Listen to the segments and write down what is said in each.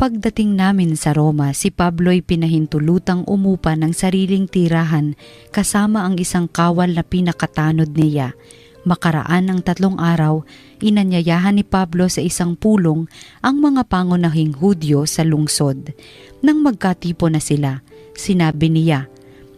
Pagdating namin sa Roma, si Pablo'y pinahintulutang umupa ng sariling tirahan kasama ang isang kawal na pinakatanod niya. Makaraan ang 3 araw, inanyayahan ni Pablo sa isang pulong ang mga pangunahing Hudyo sa lungsod. Nang magkatipo na sila, sinabi niya,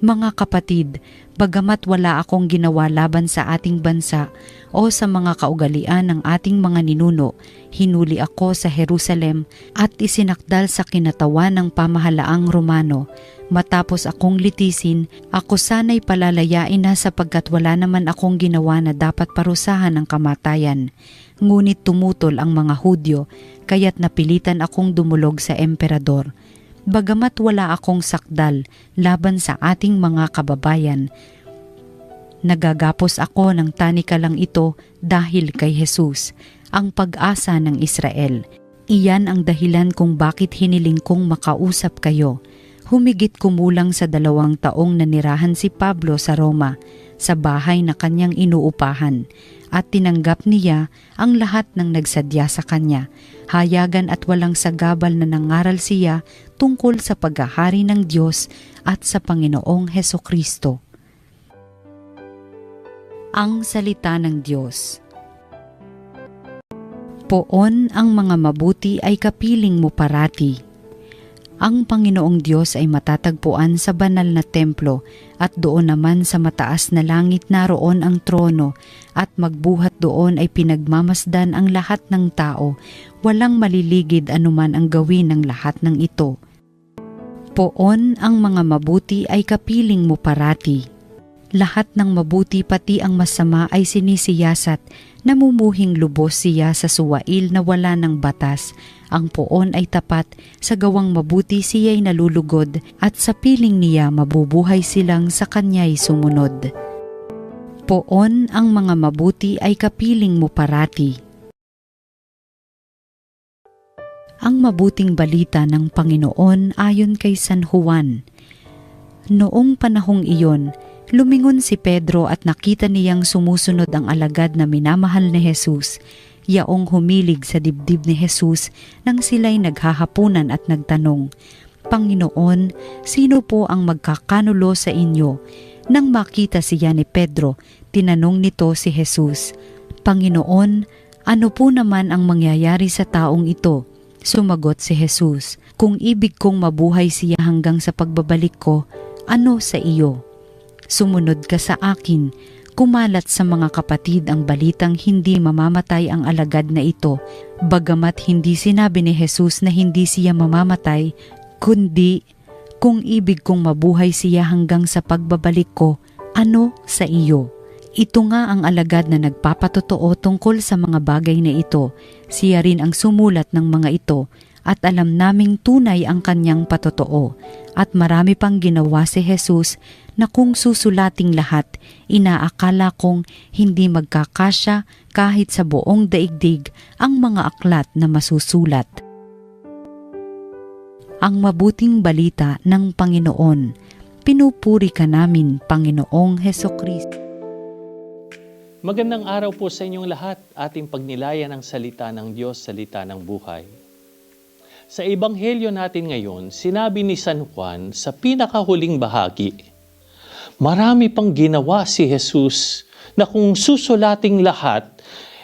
"Mga kapatid, bagamat wala akong ginawa laban sa ating bansa o sa mga kaugalian ng ating mga ninuno, hinuli ako sa Jerusalem at isinakdal sa kinatawan ng pamahalaang Romano. Matapos akong litisin, ako sana'y palalayain na sapagkat wala naman akong ginawa na dapat parusahan ng kamatayan. Ngunit tumutol ang mga Hudyo, kaya't napilitan akong dumulog sa emperador. Bagamat wala akong sakdal laban sa ating mga kababayan, nagagapos ako ng tanikalang ito dahil kay Jesus, ang pag-asa ng Israel. Iyan ang dahilan kung bakit hiniling kong makausap kayo." Humigit kumulang sa 2 taong nanirahan si Pablo sa Roma, sa bahay na kanyang inuupahan, at tinanggap niya ang lahat ng nagsadya sa kanya. Hayagan at walang sagabal na nangaral siya tungkol sa paghahari ng Diyos at sa Panginoong Hesukristo. Ang salita ng Diyos. Poon ang mga mabuti ay kapiling mo parati. Ang Panginoong Diyos ay matatagpuan sa banal na templo at doon naman sa mataas na langit naroon ang trono at magbuhat doon ay pinagmamasdan ang lahat ng tao. Walang maliligid anuman ang gawin ng lahat ng ito. Poon ang mga mabuti ay kapiling mo parati. Lahat ng mabuti pati ang masama ay sinisiyasat, namumuhing lubos siya sa suwail na wala ng batas. Ang poon ay tapat, sa gawang mabuti siya'y nalulugod, at sa piling niya mabubuhay silang sa kanya'y sumunod. Poon ang mga mabuti ay kapiling mo parati. Ang mabuting balita ng Panginoon ayon kay San Juan. Noong panahong iyon, lumingon si Pedro at nakita niyang sumusunod ang alagad na minamahal ni Jesus. Yaong humilig sa dibdib ni Jesus nang sila'y naghahapunan at nagtanong, "Panginoon, sino po ang magkakanulo sa inyo?" Nang makita siya ni Pedro, tinanong nito si Jesus, "Panginoon, ano po naman ang mangyayari sa taong ito?" Sumagot si Jesus, "Kung ibig kong mabuhay siya hanggang sa pagbabalik ko, ano sa iyo? Sumunod ka sa akin." Kumalat sa mga kapatid ang balitang hindi mamamatay ang alagad na ito, bagamat hindi sinabi ni Jesus na hindi siya mamamatay, kundi, "Kung ibig kong mabuhay siya hanggang sa pagbabalik ko, ano sa iyo?" Ito nga ang alagad na nagpapatotoo tungkol sa mga bagay na ito. Siya rin ang sumulat ng mga ito, at alam naming tunay ang kanyang patotoo. At marami pang ginawa si Jesus na kung susulating lahat, inaakala kong hindi magkakasya kahit sa buong daigdig ang mga aklat na masusulat. Ang mabuting balita ng Panginoon. Pinupuri ka namin, Panginoong Hesukristo. Magandang araw po sa inyong lahat. Ating pagnilayan ang salita ng Diyos, salita ng buhay. Sa ebanghelyo natin ngayon, sinabi ni San Juan sa pinakahuling bahagi, marami pang ginawa si Jesus na kung susulating lahat,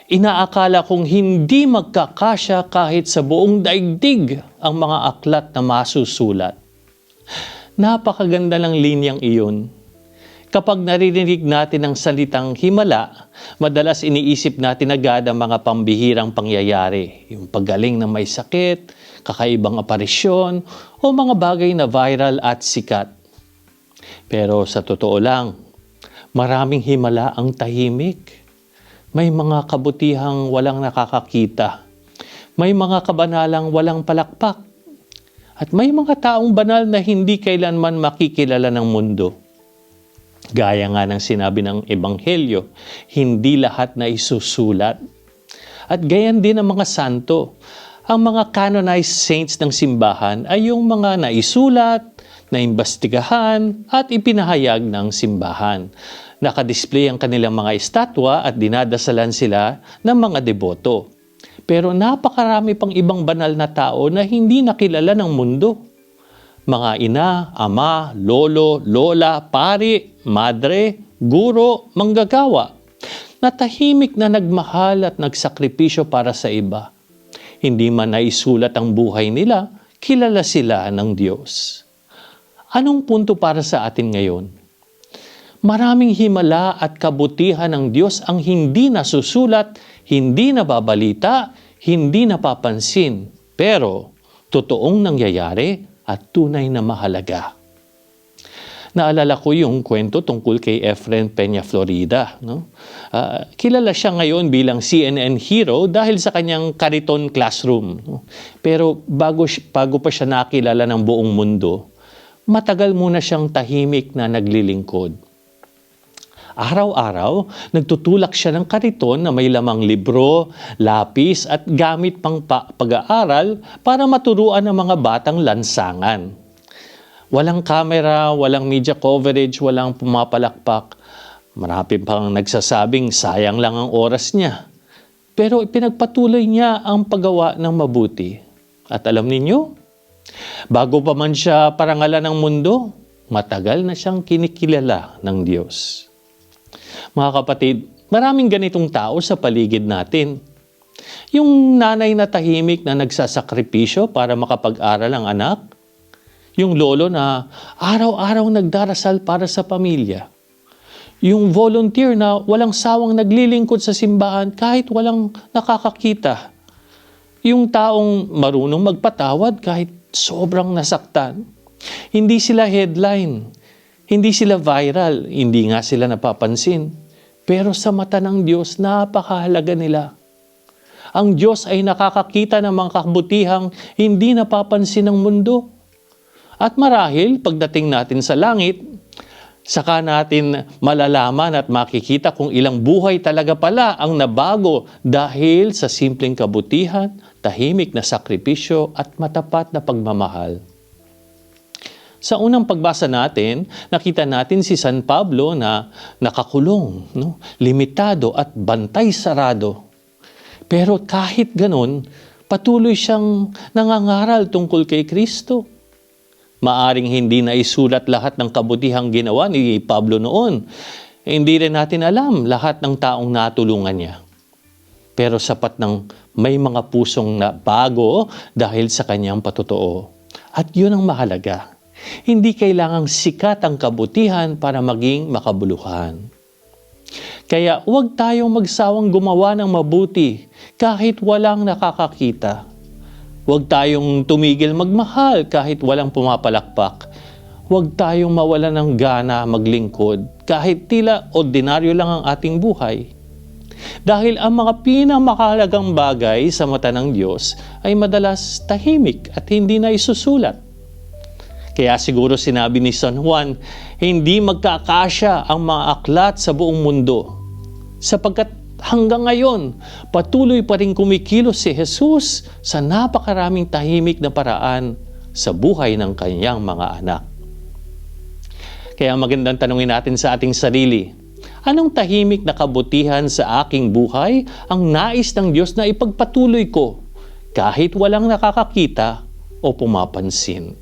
inaakala kong hindi magkakasya kahit sa buong daigdig ang mga aklat na masusulat. Napakaganda ng linyang iyon. Kapag naririnig natin ang salitang himala, madalas iniisip natin agad ang mga pambihirang pangyayari, yung paggaling na may sakit, kakaibang aparisyon, o mga bagay na viral at sikat. Pero sa totoo lang, maraming himala ang tahimik. May mga kabutihang walang nakakakita. May mga kabanalang walang palakpak. At may mga taong banal na hindi kailanman makikilala ng mundo. Gaya nga ng sinabi ng Ebanghelyo, hindi lahat na isusulat. At gayan din ang mga santo. Ang mga canonized saints ng simbahan ay yung mga naisulat, naimbestigahan at ipinahayag ng simbahan. Nakadisplay ang kanilang mga estatwa at dinadasalan sila ng mga deboto. Pero napakarami pang ibang banal na tao na hindi nakilala ng mundo. Mga ina, ama, lolo, lola, pari, madre, guro, manggagawa, na tahimik na nagmahal at nagsakripisyo para sa iba. Hindi man naisulat ang buhay nila, kilala sila ng Diyos. Anong punto para sa atin ngayon? Maraming himala at kabutihan ng Diyos ang hindi nasusulat, hindi nababalita, hindi napapansin, pero totoong nangyayari at tunay na mahalaga. Naalala ko yung kwento tungkol kay Efren Peña Florida. No? Kilala siya ngayon bilang CNN hero dahil sa kanyang Kariton Classroom. No? Pero bago pa siya nakilala ng buong mundo, matagal muna siyang tahimik na naglilingkod. Araw-araw, nagtutulak siya ng kariton na may lamang libro, lapis at gamit pang pag-aaral para maturuan ng mga batang lansangan. Walang kamera, walang media coverage, walang pumapalakpak. Marami pang nagsasabing sayang lang ang oras niya. Pero pinagpatuloy niya ang paggawa ng mabuti. At alam ninyo, bago pa man siya parangalan ng mundo, matagal na siyang kinikilala ng Diyos. Mga kapatid, maraming ganitong tao sa paligid natin. Yung nanay na tahimik na nagsasakripisyo para makapag-aral ang anak. Yung lolo na araw-araw nagdarasal para sa pamilya. Yung volunteer na walang sawang naglilingkod sa simbahan kahit walang nakakakita. Yung taong marunong magpatawad kahit sobrang nasaktan. Hindi sila headline. Hindi sila viral, hindi nga sila napapansin. Pero sa mata ng Diyos, napakahalaga nila. Ang Diyos ay nakakakita ng mga kabutihang hindi napapansin ng mundo. At marahil, pagdating natin sa langit, saka natin malalaman at makikita kung ilang buhay talaga pala ang nabago dahil sa simpleng kabutihan, tahimik na sakripisyo at matapat na pagmamahal. Sa unang pagbasa natin, nakita natin si San Pablo na nakakulong, limitado at bantay sarado. Pero kahit ganun, patuloy siyang nangangaral tungkol kay Kristo. Maaring hindi na isulat lahat ng kabutihang ginawa ni Pablo noon. Hindi rin natin alam lahat ng taong natulungan niya. Pero sapat ng may mga pusong na bago dahil sa kanyang patotoo. At yun ang mahalaga. Hindi kailangang sikat ang kabutihan para maging makabuluhan. Kaya huwag tayong magsawang gumawa ng mabuti kahit walang nakakakita. Huwag tayong tumigil magmahal kahit walang pumapalakpak. Huwag tayong mawalan ng gana maglingkod kahit tila ordinaryo lang ang ating buhay. Dahil ang mga pinamakahalagang bagay sa mata ng Diyos ay madalas tahimik at hindi na isusulat. Kaya siguro sinabi ni San Juan, hindi magkakasya ang mga aklat sa buong mundo. Sapagkat hanggang ngayon, patuloy pa rin kumikilos si Jesus sa napakaraming tahimik na paraan sa buhay ng kanyang mga anak. Kaya magandang tanungin natin sa ating sarili, anong tahimik na kabutihan sa aking buhay ang nais ng Diyos na ipagpatuloy ko kahit walang nakakakita o pumapansin?